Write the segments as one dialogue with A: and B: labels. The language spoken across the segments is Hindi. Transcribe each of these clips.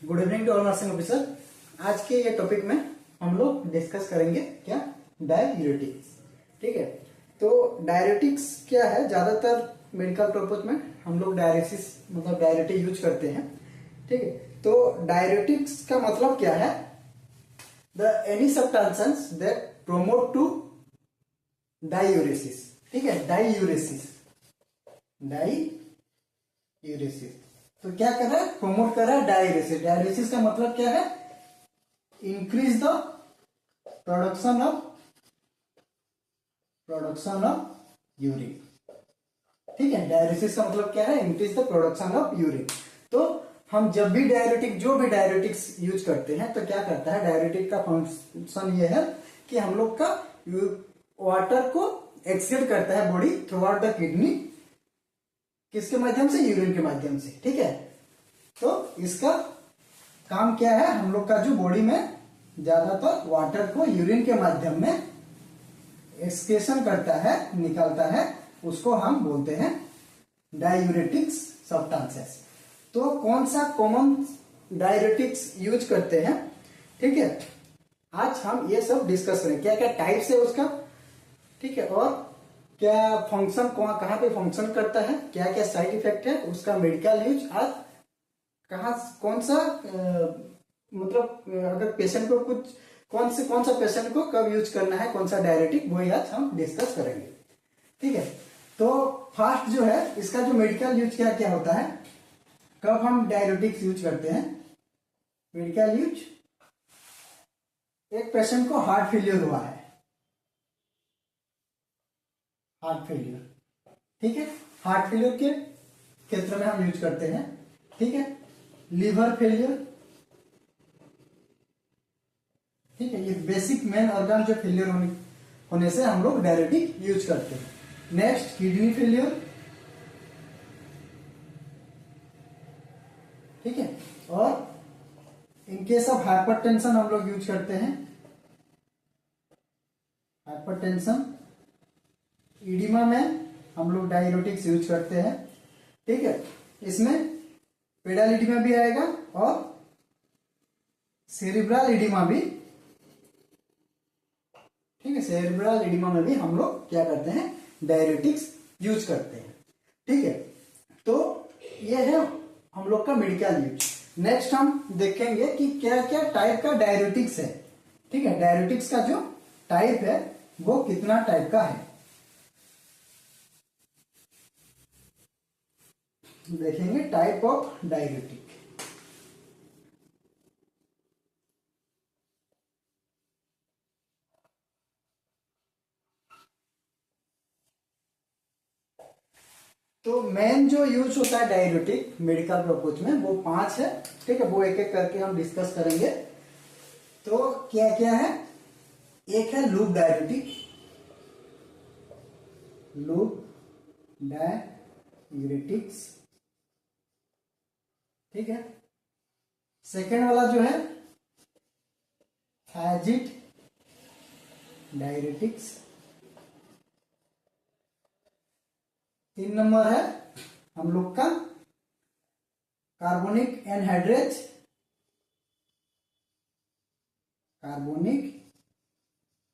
A: Good evening to all nursing officer. आज के ये टॉपिक में हम लोग डिस्कस करेंगे क्या, डाययूरेटिक्स। ठीक है, तो डाययूरेटिक्स क्या है, ज्यादातर मेडिकल पर्पज में हम लोग डायरेसिस मतलब डाययूरेटिक यूज करते हैं। ठीक है, तो डाययूरेटिक्स का मतलब क्या है, the any substance that promote to diuresis. ठीक है, डाययूरेसिस तो क्या कर रहा है, प्रोमोट कर रहा है डाययूरेसिस। डाययूरेसिस का मतलब क्या है, increase the production of urine. ठीक है, डाययूरेसिस का मतलब क्या है, increase the production of urine. तो हम जब भी जो भी डाययूरेटिक्स यूज करते हैं तो क्या करता है, डाययूरेटिक का फंक्शन ये है कि हम लोग का वाटर को एक्सेल करता है body through out the kidney, किसके माध्यम से, यूरिन के माध्यम से। ठीक है, तो इसका काम क्या है, हम लोग का जो बॉडी में ज्यादातर वाटर को यूरिन के माध्यम में एक्सक्रीशन करता है, निकालता है, उसको हम बोलते हैं डाययूरेटिक्स सब्सटेंसेस। तो कौन सा कॉमन डाययूरेटिक्स यूज करते हैं, ठीक है, आज हम ये सब डिस्कस करेंगे, क्या क्या टाइप्स है उसका। ठीक है, और क्या फंक्शन कहाँ पे फंक्शन करता है, क्या क्या साइड इफेक्ट है उसका, मेडिकल यूज आज कहाँ कौन सा मतलब अगर पेशेंट को कुछ कौन सा पेशेंट को कब यूज करना है, कौन सा डाययूरेटिक, वही आज हम डिस्कस करेंगे। ठीक है, तो फर्स्ट जो है इसका जो मेडिकल यूज क्या क्या होता है, कब हम डाययूरेटिक्स यूज करते हैं। मेडिकल यूज, एक पेशेंट को हार्ट फेलियर हुआ है, हार्ट फेलियर। ठीक है, हार्ट फेलियर के क्षेत्र में हम यूज करते हैं। ठीक है, लीवर फेलियर, ठीक है, ये बेसिक मेन ऑर्गन जो फेलियर होने से हम लोग डाययूरेटिक यूज करते हैं। Next, kidney failure. ठीक है, और इन केस ऑफ हाइपरटेंशन हम लोग यूज करते हैं, हाइपरटेंशन। इडिमा में हम लोग डाययूरेटिक्स यूज करते हैं। ठीक है, इसमें पेडल इडिमा भी आएगा और सेरिब्रल इडिमा भी। ठीक है, सेरिब्रल इडिमा में भी हम लोग क्या करते हैं, डाययूरेटिक्स यूज करते हैं। ठीक है, तो ये है हम लोग का मेडिकल यूज। नेक्स्ट हम देखेंगे कि क्या क्या टाइप का डाययूरेटिक्स है। ठीक है, डाययूरेटिक्स का जो टाइप है वो कितना टाइप का है, देखेंगे टाइप ऑफ डाययूरेटिक। तो मेन जो यूज होता है डाययूरेटिक मेडिकल पर्पज में वो 5 है। ठीक है, वो एक एक करके हम डिस्कस करेंगे। तो क्या क्या है, एक है लूप डाययूरेटिक, लूप डाययूरेटिक्स। ठीक है, सेकेंड वाला जो है थायजिड डाययूरेटिक्स। 3 नंबर है हम लोग का carbonic anhydrase, carbonic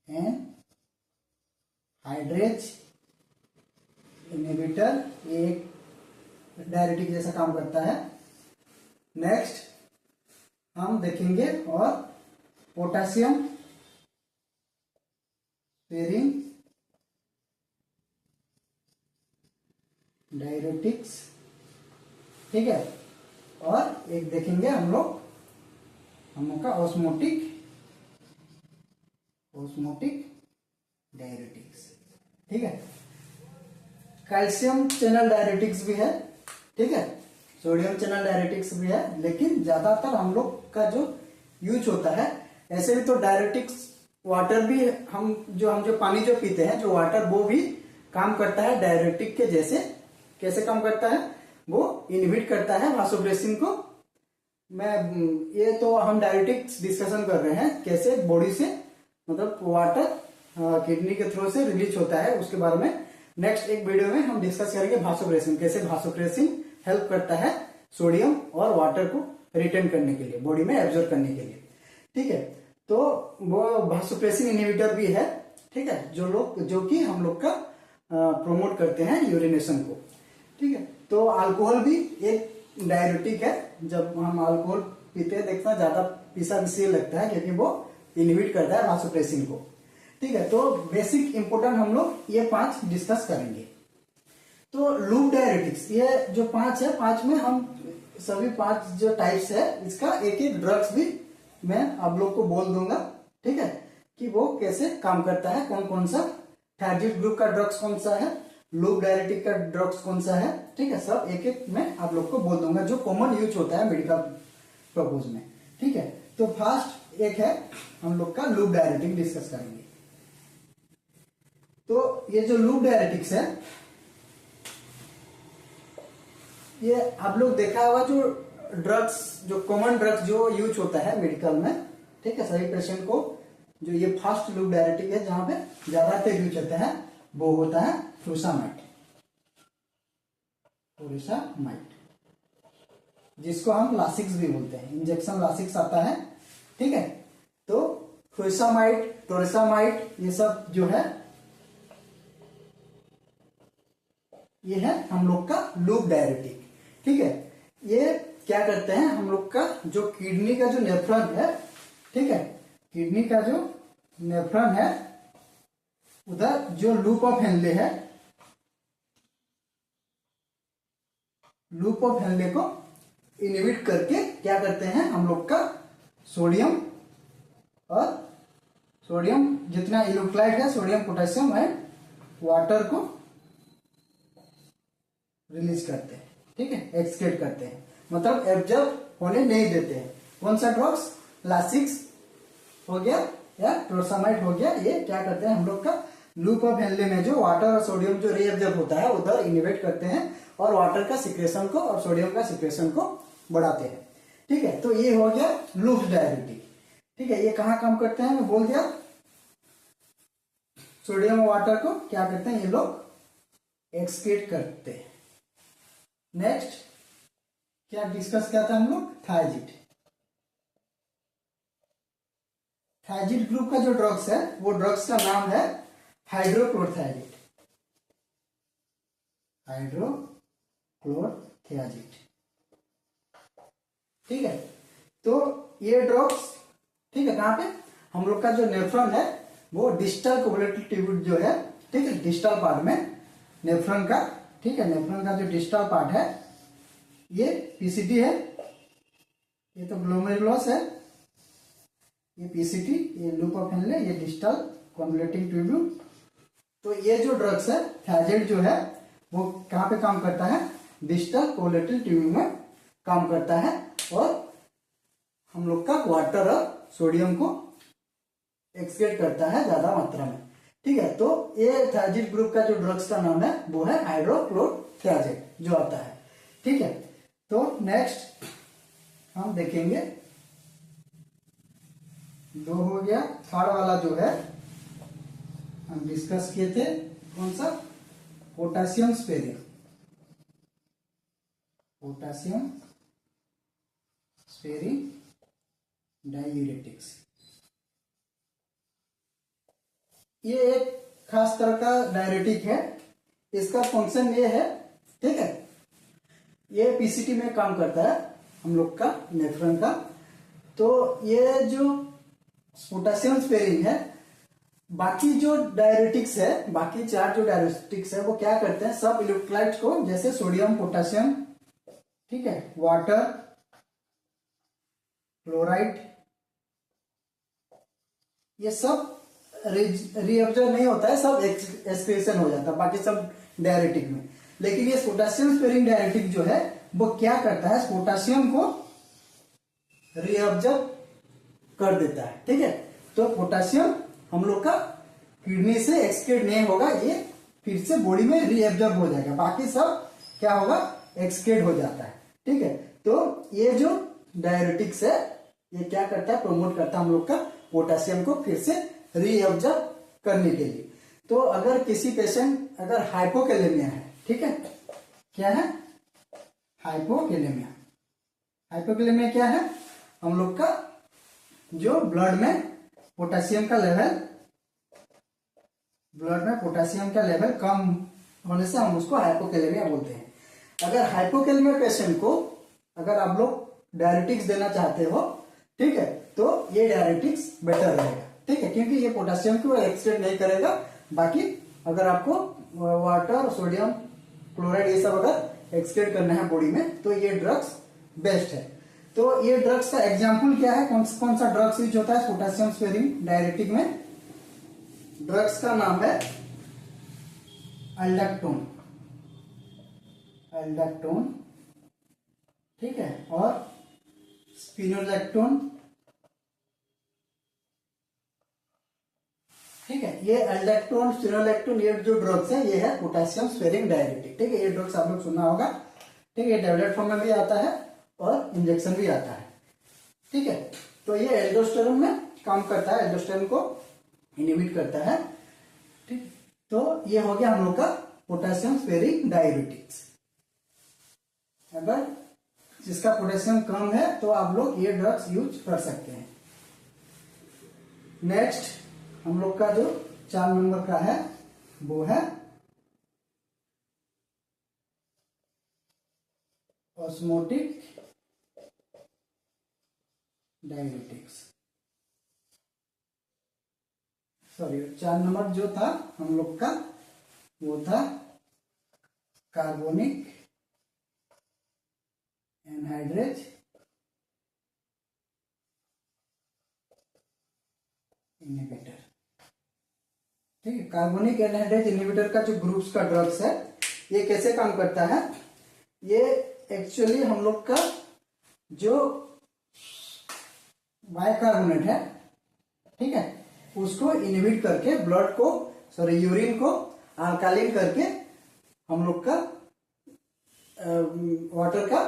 A: anhydrase inhibitor, ये एक डाययूरेटिक जैसा काम करता है। नेक्स्ट हम देखेंगे और पोटेशियम स्पेरिंग डाययूरेटिक्स। ठीक है, और एक देखेंगे हम लोग का ऑस्मोटिक डाययूरेटिक्स। ठीक है, कैल्शियम चैनल डाययूरेटिक्स भी है। ठीक है, सोडियम चैनल डाययूरेटिक्स भी है, लेकिन ज्यादातर हम लोग का जो यूज होता है, ऐसे भी तो डाययूरेटिक्स वाटर भी हम जो पानी जो पीते हैं, जो वाटर, वो भी काम करता है डाययूरेटिक के जैसे। कैसे काम करता है, वो इनहिबिट करता है वासोप्रेसिन को। ये तो हम डाययूरेटिक्स डिस्कशन कर रहे हैं, कैसे बॉडी से मतलब वाटर किडनी के थ्रू से रिलीज होता है, उसके बारे में नेक्स्ट एक वीडियो में हम डिस्कस करेंगे। वासोप्रेसिन, कैसे वासोप्रेसिन हेल्प करता है सोडियम और वाटर को रिटेन करने के लिए, बॉडी में एब्जॉर्ब करने के लिए। ठीक है, तो वो वासोप्रेसिन इनहिबिटर भी है। ठीक है, जो कि हम लोग का प्रोमोट करते हैं यूरिनेशन को। ठीक है, तो अल्कोहल भी एक डायरेटिक है। जब हम अल्कोहल पीते हैं, देखना ज्यादा पीसा इसलिए लगता है क्योंकि वो इनहिबिट करता है वासोप्रेसिन को। ठीक है, तो बेसिक इंपोर्टेंट हम लोग ये 5 डिस्कस करेंगे। तो लूप डायरेटिक्स, ये जो 5 है, 5 में हम सभी 5 जो टाइप्स है, इसका एक एक ड्रग्स भी मैं आप लोग को बोल दूंगा। ठीक है, कि वो कैसे काम करता है, कौन कौन सा थायराइड ग्रुप का ड्रग्स कौन सा है, लूप डायरेटिक का ड्रग्स कौन सा है। ठीक है, सब एक एक मैं आप लोग को बोल दूंगा जो कॉमन यूज होता है मेडिकल पर्पज में। ठीक है, तो फर्स्ट एक है हम लोग का लूप डायरेटिक डिस्कस करेंगे। तो ये जो लूप डायरेटिक्स है, ये आप लोग देखा होगा जो ड्रग्स, जो कॉमन ड्रग्स जो यूज होता है मेडिकल में। ठीक है, सभी पेशेंट को जो ये फर्स्ट लूप डायरेटिक है जहां पे ज्यादातर यूज होता है वो होता है फ्रूसामाइड, जिसको हम लासिक्स भी बोलते हैं, इंजेक्शन लासिक्स आता है। ठीक है, तो फ्रूसामाइड, टोरसामाइड, ये सब जो है ये है हम लोग का लूप डायरेटिक। ठीक है, ये क्या करते हैं, हम लोग का जो किडनी का जो नेफ्रॉन है, ठीक है, किडनी का जो नेफ्रॉन है, उधर जो लूप ऑफ हेनले है, लूप ऑफ हेनले को इनहिबिट करके क्या करते हैं हम लोग का सोडियम जितना इलेक्ट्रोलाइट है, सोडियम, पोटेशियम एंड वाटर को रिलीज करते हैं। ठीक है, एक्सक्रीट करते हैं, मतलब एब्जॉर्ब होने नहीं देते हैं। कौन सा ड्रग्स, लासिक्स हो गया या टोरसामाइड हो गया, ये क्या करते हैं हम लोग का लूप ऑफ हेनले में जो वाटर और सोडियम जो रीएब्जॉर्ब होता है उधर इनहिबिट करते हैं और वाटर का सिक्रेशन को और सोडियम का सिक्रेशन को बढ़ाते हैं। ठीक है, तो ये हो गया लूप डायरेटिक। ठीक है, ये कहाँ काम करते हैं, मैं बोल दिया, सोडियम और वाटर को क्या करते हैं ये लोग एक्सक्रीट करते हैं। नेक्स्ट क्या डिस्कस किया था हम लोग, थायराइड। थायराइड ग्रुप का जो ड्रग्स है वो ड्रग्स का नाम है हाइड्रोक्लोरथियाजिड, हाइड्रोक्लोरथियाजिड। ठीक है, तो ये ड्रग्स, ठीक है, कहां पे हम लोग का जो नेफ्रॉन है वो डिस्टल कोवलेंट ट्यूब जो है, ठीक है, डिस्टल पार्ट में नेफ्रॉन का, ठीक है, नेफ्रॉन का जो डिस्टल पार्ट है ये पीसीटी है, ये तो ग्लोमेरुलस है, ये पीसीटी, ये लूप ऑफ हेनले, ये डिस्टल कॉन्वोल्यूटिंग ट्यूब्यूल। तो ये जो ड्रग्स है थायराइड जो है वो कहां पे काम करता है, डिस्टल कॉन्वोल्यूटिंग ट्यूब्यूल में काम करता है और हम लोग का वाटर और सोडियम को एक्सक्रीट करता है ज्यादा मात्रा में। ठीक है, तो ये थायराइड ग्रुप का जो ड्रग्स का नाम है वो है हाइड्रोक्लोरथियाजिड जो आता है। ठीक है, तो नेक्स्ट हम देखेंगे, दो हो गया, थर्ड वाला जो है हम डिस्कस किए थे, कौन सा, potassium sparing, potassium sparing diuretics. ये एक खास तरह का डायरेटिक है, इसका फंक्शन ये है, ठीक है, ये पीसीटी में काम करता है हम लोग का नेफ्रॉन का। तो ये जो पोटेशियम स्पेरिंग है, बाकी जो डायरेटिक्स है, बाकी 4 जो डायरेटिक्स है वो क्या करते हैं, सब इलेक्ट्रोलाइट्स को, जैसे सोडियम, पोटेशियम, ठीक है, वाटर, क्लोराइड, ये सब रीअब्जॉर्ब नहीं होता है, सब एक्सक्रीशन हो जाता है बाकी सब डायरेटिक में। लेकिन ये पोटेशियम स्पेरिंग डायरेटिक जो है वो क्या करता है, पोटेशियम को रीअब्जॉर्ब कर देता है। ठीक है, तो पोटेशियम हम लोग का किडनी से एक्सक्रीट नहीं होगा, ये फिर से बॉडी में रीअब्जॉर्ब हो जाएगा, बाकी सब क्या होगा, एक्सक्रीट हो जाता है। ठीक है, तो ये जो डायरेटिक्स है ये क्या करता है, प्रमोट करता है हम लोग का पोटेशियम को फिर से रीअब्जॉर्ब करने के लिए। तो अगर किसी पेशेंट अगर हाइपोकैलेमिया है, ठीक है, क्या है, हाइपोकैलेमिया, हाइपोकैलेमिया क्या है? हम लोग का जो ब्लड में पोटेशियम का लेवल, कम होने से हम उसको हाइपोकैलेमिया बोलते हैं। अगर हाइपोकैलेमिया पेशेंट को अगर आप लोग डायरेटिक्स देना चाहते हो, ठीक है, तो ये डायरेटिक्स बेटर रहेगा, ठीक है, क्योंकि ये पोटेशियम को एक्सटेंड नहीं करेगा। बाकी अगर आपको वाटर, सोडियम क्लोराइड ये सब अगर एक्सटेंड करना है बॉडी में, तो ये ड्रग्स बेस्ट है। तो ये ड्रग्स का एग्जाम्पल क्या है, कौन सा ड्रग्स यूज होता है पोटेशियम स्पेयरिंग डायरेटिक में? ड्रग्स का नाम है एल्डोस्टेरोन, ठीक है, और स्पिनोलेक्टोन, ठीक है। ये एल्डोस्टेरोन, स्पिनोलेक्टोन, ये जो ड्रग्स है ये है पोटेशियम स्पेयरिंग डायरेटिक, ठीक है। ये ड्रग्स आप लोग सुना होगा, ठीक है। ये टैबलेट फॉर्म में भी आता है और इंजेक्शन भी आता है, ठीक है। तो ये एल्डोस्टेरोन में काम करता है, एल्डोस्टेरोन को इनहिबिट करता है, ठीक। तो ये हो गया हम लोग का पोटेशियम स्पेयरिंग डायरेटिक्स। अगर जिसका पोटेशियम कम है तो आप लोग ये ड्रग्स यूज कर सकते हैं। नेक्स्ट हम लोग का जो 4 नंबर का है वो है ऑस्मोटिक डायरेटिक्स। सॉरी, 4 नंबर जो था हम लोग का वो था कार्बोनिक एनहाइड्रेज इनहिबिटर, ठीक है। कार्बोनिक एनहाइड्रेज इनहिबिटर का जो ग्रुप्स का ड्रग्स है, ये कैसे काम करता है? ये एक्चुअली हम लोग का जो बाइकार्बोनेट है, ठीक है, उसको इनहिबिट करके यूरिन को अल्कालिन करके हम लोग का वाटर का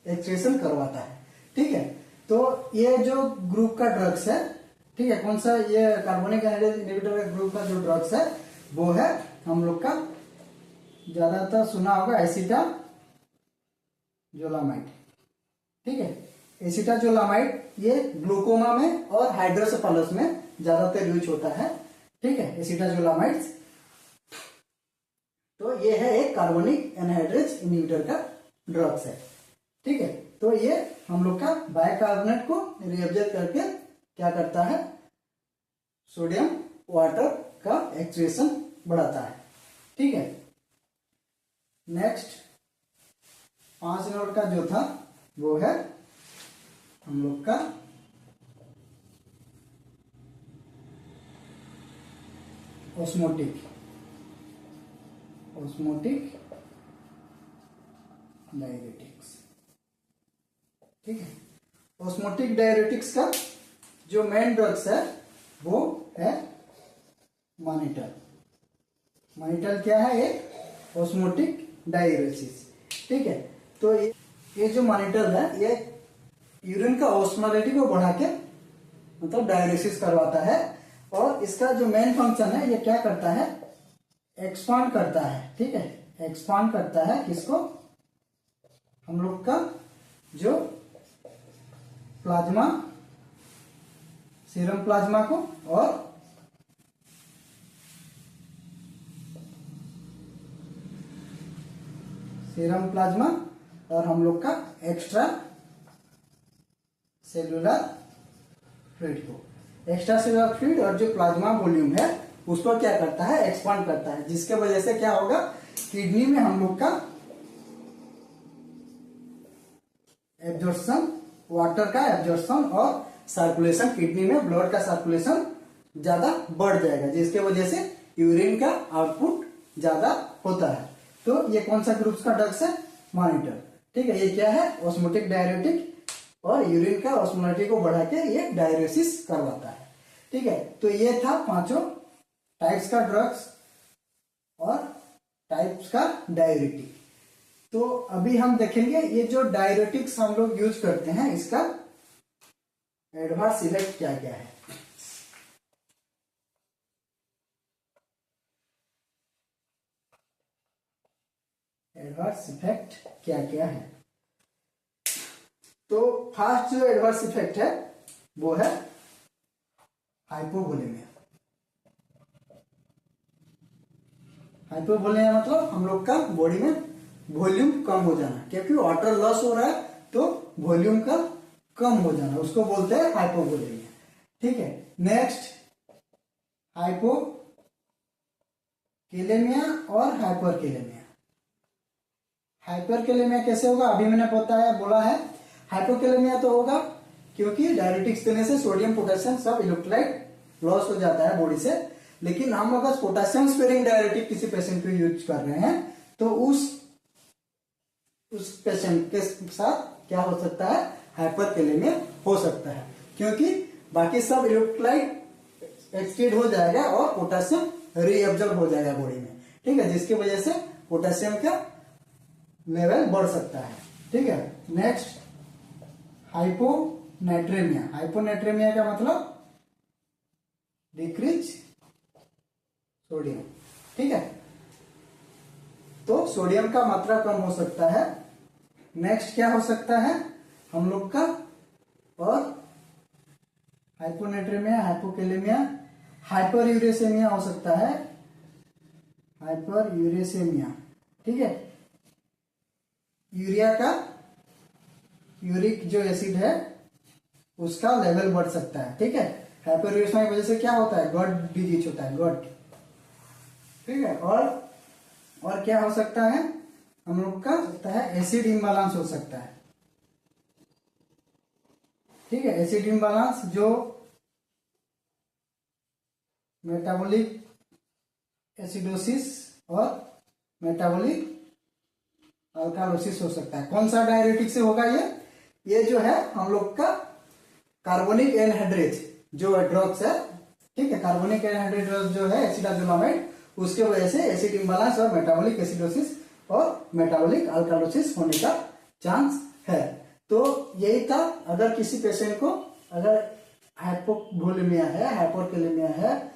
A: एक्सक्रीशन करवाता है, ठीक है। तो ये जो ग्रुप का ड्रग्स है, ठीक है, कौन सा? ये कार्बोनिक एनहाइड्रेज इनहिबिटर का ग्रुप का जो ड्रग्स है वो है हम लोग का, ज्यादातर सुना होगा एसिटाजोलामाइड, ठीक है। एसिटाजोलामाइड ये ग्लूकोमा में और हाइड्रोसेफेलस में ज्यादातर यूज होता है, ठीक है, एसिटाजोलामाइड। तो ये है एक कार्बोनिक एनहाइड्रेज इनहिबिटर का ड्रग्स है, ठीक है। तो ये हम लोग का बाइकार्बोनेट को रिएब्जॉर्ब करके क्या करता है? सोडियम वाटर का एक्सक्रीशन बढ़ाता है, ठीक है। नेक्स्ट 5 नंबर का जो था वो है हम लोग का ऑस्मोटिक डायरेटिक्स, ठीक है। ऑस्मोटिक डायरेटिक्स का जो मेन ड्रग्स है वो है मॉनिटर। मॉनिटर क्या है? एक ऑस्मोटिक डायरेसिस, ठीक है। तो ये जो मॉनिटर है ये यूरिन का ऑस्मोलिटी को बढ़ा के मतलब डायरेसिस करवाता है, और इसका जो मेन फंक्शन है ये क्या करता है? एक्सपांड करता है, ठीक है, एक्सपांड करता है किसको? हम लोग का जो प्लाज्मा, सीरम प्लाज्मा को, और सीरम प्लाज्मा और हम लोग का एक्स्ट्रा सेलुलर फ्लूइड को, एक्स्ट्रा सेलुलर फ्लूइड और जो प्लाज्मा वॉल्यूम है उसको क्या करता है? एक्सपांड करता है, जिसके वजह से क्या होगा? किडनी में हम लोग का एब्जॉर्प्शन, वाटर का एब्जॉर्प्शन और सर्कुलेशन, किडनी में ब्लड का सर्कुलेशन ज्यादा बढ़ जाएगा, जिसके वजह से यूरिन का आउटपुट ज्यादा होता है। तो ये कौन सा ग्रुप्स का ड्रग्स है? मॉनिटर, ठीक है। ये क्या है? ऑस्मोटिक डायरेटिक, और यूरिन का ऑस्मोलिटी को बढ़ा के ये डायरेसिस करवाता है, ठीक है। तो ये था 5 टाइप्स का ड्रग्स और टाइप्स का डायरेटिक। तो अभी हम देखेंगे ये जो डायरेटिक्स हम लोग यूज करते हैं इसका एडवर्स इफेक्ट क्या क्या है। एडवर्स इफेक्ट क्या क्या है? तो फर्स्ट जो एडवर्स इफेक्ट है वो है हाइपोवोलेमिया। हाइपोवोलेमिया मतलब हम लोग का बॉडी में वॉल्यूम कम हो जाना, क्योंकि वाटर लॉस हो रहा है तो वॉल्यूम का कम हो जाना, उसको बोलते हैं हाइपोवोलेमिया। ठीक है, नेक्स्ट हाइपोकेलेमिया और हाइपरकेलेमिया। हाइपरकेलेमिया कैसे होगा, अभी मैंने बोला है। हाइपोकेलेमिया तो होगा क्योंकि डायरेटिक्स देने से सोडियम पोटेशियम सब इलेक्ट्रोलाइट लॉस हो जाता है बॉडी से, लेकिन हम अगर पोटेशियम स्पेयरिंग डायरेटिक किसी पेशेंट को यूज कर रहे हैं तो उस पेशेंट के साथ क्या हो सकता है, हाइपरकेलेमिया हो सकता है, क्योंकि बाकी सब इलेक्ट्रोलाइट एक्सक्रीट हो जाएगा और पोटेशियम रीअब्जॉर्ब हो जाएगा बॉडी में। ठीक है, जिसकी वजह से पोटेशियम का लेवल बढ़ सकता है। ठीक है, नेक्स्ट हाइपोनेट्रेमिया। हाइपोनेट्रेमिया का मतलब डिक्रीज सोडियम। ठीक है, तो सोडियम का मात्रा कम हो सकता है। नेक्स्ट क्या हो सकता है हम लोग का, और हाइपोनेट्रेमिया, हाइपोकेलेमिया, हाइपरयूरेसेमिया हो सकता है। हाइपरयूरेसेमिया, ठीक है, यूरिक जो एसिड है उसका लेवल बढ़ सकता है। ठीक है, हाइपरयूरेसिया की वजह से क्या होता है, गट डिजीज होता है, गट। ठीक है, और क्या हो सकता है हम लोग का, होता है एसिड इम्बैलेंस हो सकता है। ठीक है, एसिड इम्बैलेंस जो मेटाबॉलिक एसिडोसिस और मेटाबॉलिक अल्कालोसिस हो सकता है। कौन सा डायरेटिक से होगा ये जो है हम लोग का कार्बोनिक एनहाइड्रेज जो ड्रग्स है। ठीक है, कार्बोनिक एनहाइड्रेज ड्रग्स जो है एसिडाजोलामाइड, उसके वजह से एसिड इम्बैलेंस और मेटाबॉलिक एसिडोसिस और मेटाबॉलिक अल्कालोसिस होने का चांस है। तो यही था, अगर किसी पेशेंट को अगर हाइपोवोलेमिया है, हाइपरकेलेमिया है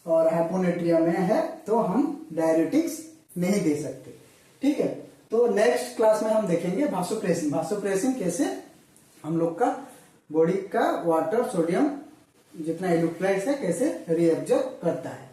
A: और हाइपोनेट्रिया है तो हम डायरेटिक्स नहीं दे सकते। ठीक है, तो नेक्स्ट क्लास में हम देखेंगे भासोप्रेसिन। भासोप्रेसिन कैसे हम लोग का बॉडी का वाटर सोडियम जितना इलेक्ट्रोलाइट्स है कैसे रीअब्जॉर्ब करता है।